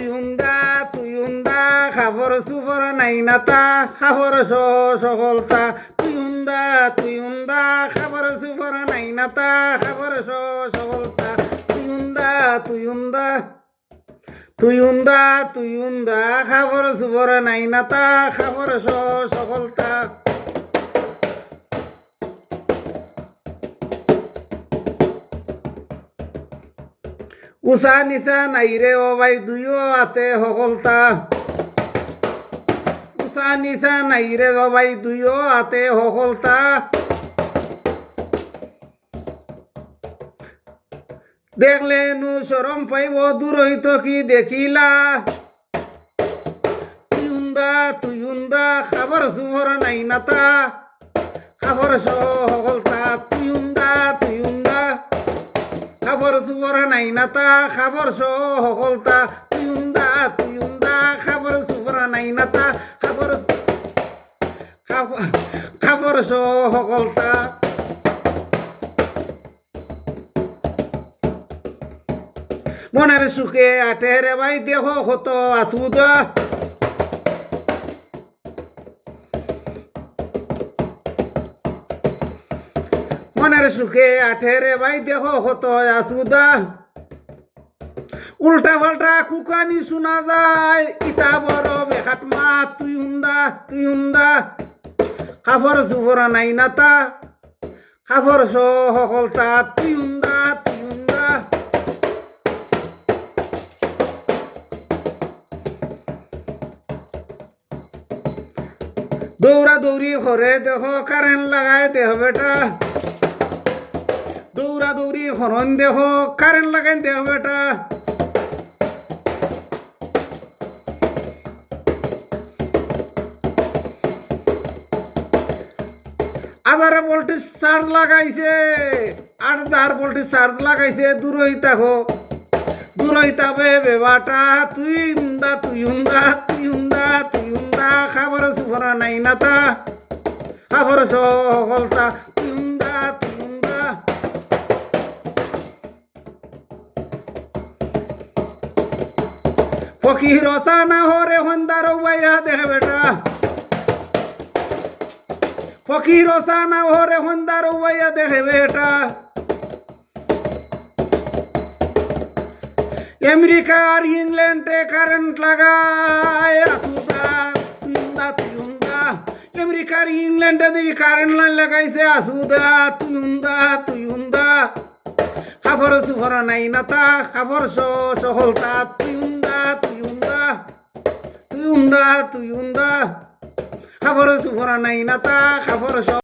তুইউন্দা খাবর সুফর নাই নাতা খাবর সকলতা তুইউন্দা খাবর সুফর নাই নাতা খাবর সকলতা তুইউন্দা খাবর সুফর নাই নাতা খাবর সকলতা উষা নিশা নাই রে ও ভাই দুইও হাতে সকলতা উষা নিশা নাই রে ও ভাই দুইও হাতে সকলতা দেখলে নু শরম পাইব দূর হইত কি দেখিলা তুইউন্দা খাবার সুভর নাই নাতা খাবার সকলতা তুইউন্দা খাবার সুভর নাই নাতা খাবার সকলতা তুইউন্দা খাবার সুভর নাই নাতা খাবার সকলতা মনের সুখে আটেরে ভাই দেহ কত আসুদা মনের সুখে আঠেরে ভাই দেহ কত আসুদা উল্টা পাল্টা কুকানি শোনা যায় ইটা বড় বেহাত মা তুইউন্দা খাফর সুফর নাই নাতা খাফর সকলতা তুইউন্দা দৌড়া দৌড়ি ঘরে দেখ কারেন্ট লাগাই দেহ বেটা দৌড়া দৌড়ি হরণ দেহ কারেন্ট লাগাই দেহ বেটা আধারে ভোল্টেজ চার্জ লাগাইছে 8,000 ভোল্টেজ চার্জ লাগাইছে দূরইতাবে বেবাটা তুইউন্দা খাবার সুফর নাই নাতা খাবার সকলতা তুইউন্দা ফকির রসা না হরে হন্দার বাইয়া দেখ বেটা ফকির রসা না হরে হন্দার বাইয়া দেখে বেটা আমেরিকা আর ইংল্যান্ডে কারেন্ট লাগায় তুইউন্দা আমেরিকা আর ইংল্যান্ডে দিকে কারেন্ট লাইন লাগাইছে আসুদা তুইউন্দা খাবার সুফর নাই নাতা খাবার সকলতা তুইউন্দা খাবার সুফর নাই নাতা খাবার